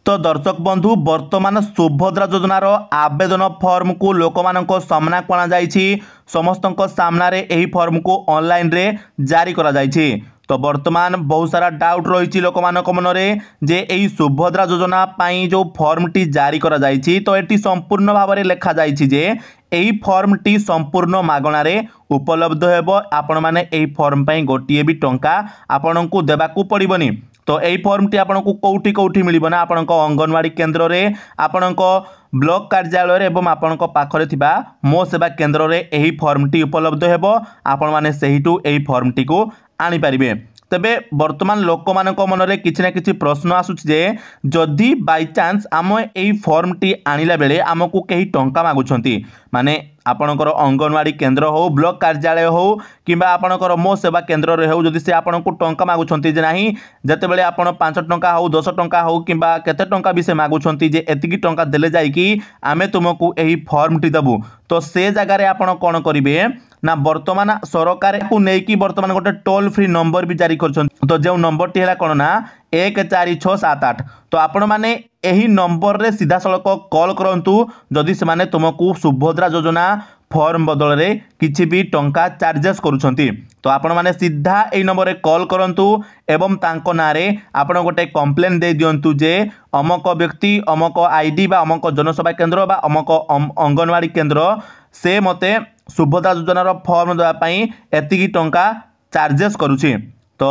तो दर्शक बंधु वर्तमान सुभद्रा योजनार आवेदन फॉर्म को लोक मानक सामना को समस्त सामने यही फॉर्म को ऑनलाइन रे जारी करा जायछि। तो वर्तमान बहुत सारा डाउट रही लोक मानक मनरे जे यही सुभद्रा योजना पाई जो फॉर्म टी जारी करा जायछि तो एटी संपूर्ण भाव में लिखा जायछि जे यही फॉर्म टी संपूर्ण मागणार उपलब्ध हेबो। आपण माने यही फॉर्म पाई गोटिए भी टंका आपण को देबाकू पड़िबनी। तो यही फॉर्म टी आपन को कौटी कौटी मिलिबो ना आपन को अंगनवाड़ी केंद्र रे आपन को ब्लॉक कार्यालय रे एवं आपन को पाखरे थिबा मो सेवा केंद्र रे यही फॉर्म टी उपलब्ध हेबो। आपण माने सेहिटू यही फॉर्म टी को आनी पारिबे। तेबे वर्तमान लोक मानक मनरे किछि ना किछि प्रश्न आसुछि जे जदि बाय चांस आम यही फॉर्म टी आनिला बेले आमको कहीं टंका मागुछंती माने आपणकर अंगनवाड़ी केंद्र हो ब्लॉक कार्यालय हो किंबा आपणकर मो सेवा केंद्र रे हो जदि से आपन को टंका मागुछंती जे नाही जते बेले आपण 5 टंका हो 10 टंका हो किंबा केते टंका भी से मागुछंती जे एतिकी टंका देले जाई कि आमे तुमको यही फॉर्म टी दबु। तो से जगह रे आपण कोन करिवे ना वर्तमान सरकार को नेकी वर्तमान गोटे टोल फ्री नंबर भी जारी करछन। तो जो नंबर टी हैला कोन ना 14678। तो आपण माने यही नंबर रे सीधा सड़क कॉल करंतु जदि से माने तुमको सुभद्रा योजना फॉर्म बदल रे किछि भी टंका चार्जेस करूछंती। तो आपण माने सीधा एई नंबर रे कॉल करंतु एवं तांको नारे आपण गोटे कंप्लेन दे दियंतु जे अमक व्यक्ति अमक आईडी बा अमक जनसेवा केंद्र बा अमक अंगनवाड़ी केंद्र से मते सुभद्रा योजनार फॉर्म देवा पई एतिकी टंका चार्जेस करूछि। तो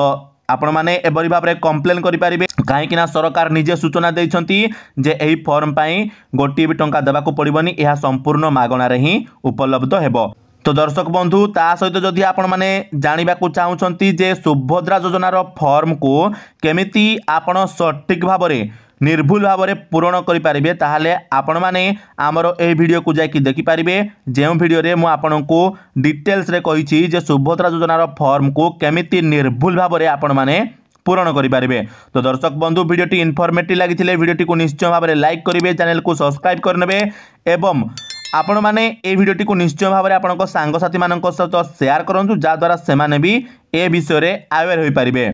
आपण माने एबरी भाव में कंप्लेन करि परिबे काहेकि ना सरकार निजे सूचना देइछंती जे एही फॉर्म पई गोटी भी टंका देबा को पड़िबनी यह संपूर्ण मागणा रे ही उपलब्ध हेबो। तो दर्शक बंधु ता सहित जदि आपण माने जानिबा को चाहुछंती जे सुभद्रा योजनार फॉर्म को केमिति आपण सटीक भाव में निर्भुल भाव में पूरण करें ताहले आपण माने आमर ए वीडियो को जाकि देखि पारिबे जो वीडियो रे मु आपण को डिटेल्स रे कहिछि जे सुभद्रा योजनार फॉर्म को केमिति निर्भुल भाव में आपण माने पूरण करें। तो दर्शक बंधु वीडियोटी इनफॉर्मेटिव लगी वीडियोटी को निश्चय भाव में लाइक करेंगे चैनल को सब्सक्राइब करने एवं आपण माने ए वीडियोटी को निश्चय भाव में आपण सांगसाथी मान सहित शेयर करूँ जहाद्वारा से भी ए विषय में अवेयर हो पारे।